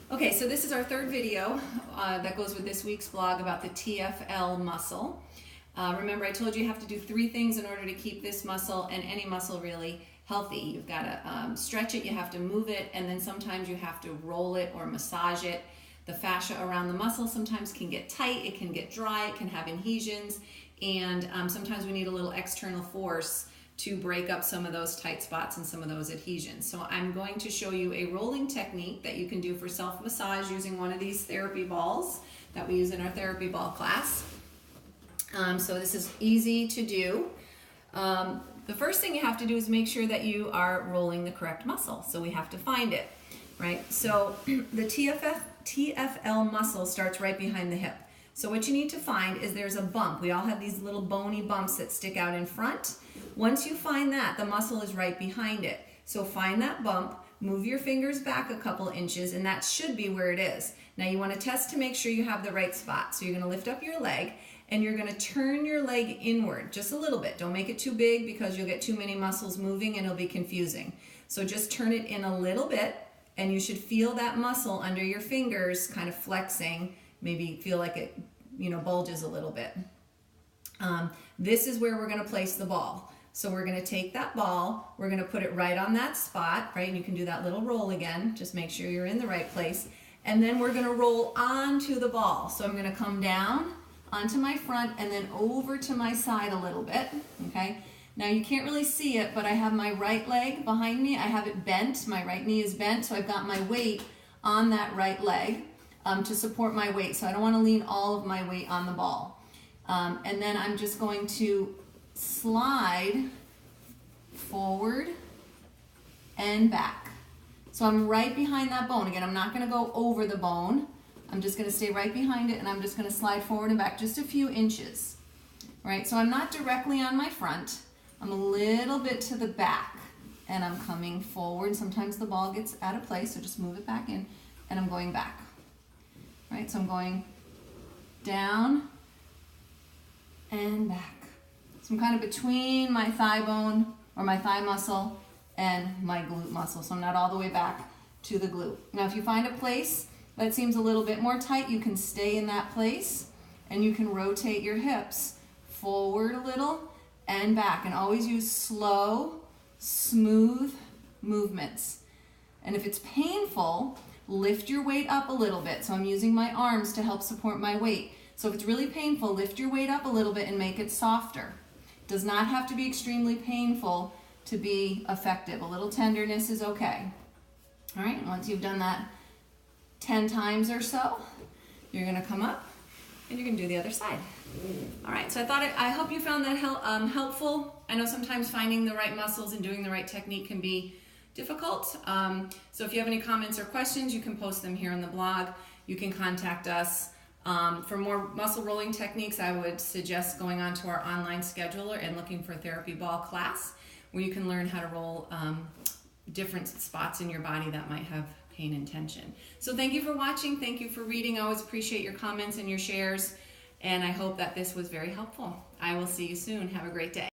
Okay, so this is our third video that goes with this week's vlog about the TFL muscle. Remember, I told you you have to do 3 things in order to keep this muscle and any muscle really healthy. You've got to stretch it, you have to move it, and then sometimes you have to roll it or massage it. The fascia around the muscle sometimes can get tight, it can get dry, it can have adhesions, and sometimes we need a little external force to break up some of those tight spots and some of those adhesions. So I'm going to show you a rolling technique that you can do for self-massage using one of these therapy balls that we use in our therapy ball class. So this is easy to do. The first thing you have to do is make sure that you are rolling the correct muscle. So we have to find it, right? So the TFL muscle starts right behind the hip. So what you need to find is there's a bump. We all have these little bony bumps that stick out in front. Once you find that, the muscle is right behind it. So find that bump, move your fingers back a couple inches, and that should be where it is. Now you want to test to make sure you have the right spot. So you're going to lift up your leg, and you're going to turn your leg inward just a little bit. Don't make it too big because you'll get too many muscles moving and it'll be confusing. So just turn it in a little bit, and you should feel that muscle under your fingers kind of flexing. Maybe feel like it, bulges a little bit. This is where we're going to place the ball. So we're going to take that ball, we're going to put it right on that spot, right? And you can do that little roll again. Just make sure you're in the right place. And then we're going to roll onto the ball. So I'm going to come down onto my front and then over to my side a little bit, okay? Now you can't really see it, but I have my right leg behind me. I have it bent. My right knee is bent, so I've got my weight on that right leg to support my weight. So I don't want to lean all of my weight on the ball. And then I'm just going to slide forward and back. So I'm right behind that bone. Again, I'm not going to go over the bone. I'm just going to stay right behind it, and I'm just going to slide forward and back just a few inches. Right? So I'm not directly on my front. I'm a little bit to the back, and I'm coming forward. Sometimes the ball gets out of place, so just move it back in, and I'm going back. Right? So I'm going down and back. So I'm kind of between my thigh bone or my thigh muscle and my glute muscle. So I'm not all the way back to the glute. Now if you find a place that seems a little bit more tight, you can stay in that place and you can rotate your hips forward a little and back, and always use slow, smooth movements. And if it's painful, lift your weight up a little bit. So I'm using my arms to help support my weight. So if it's really painful, lift your weight up a little bit and make it softer. It does not have to be extremely painful to be effective. A little tenderness is okay. All right, and once you've done that 10 times or so, you're gonna come up and you're gonna do the other side. All right, so I hope you found that helpful. I know sometimes finding the right muscles and doing the right technique can be difficult. So if you have any comments or questions, you can post them here on the blog. You can contact us. For more muscle rolling techniques, I would suggest going on to our online scheduler and looking for a therapy ball class where you can learn how to roll different spots in your body that might have pain and tension. So thank you for watching. Thank you for reading. I always appreciate your comments and your shares. And I hope that this was very helpful. I will see you soon. Have a great day.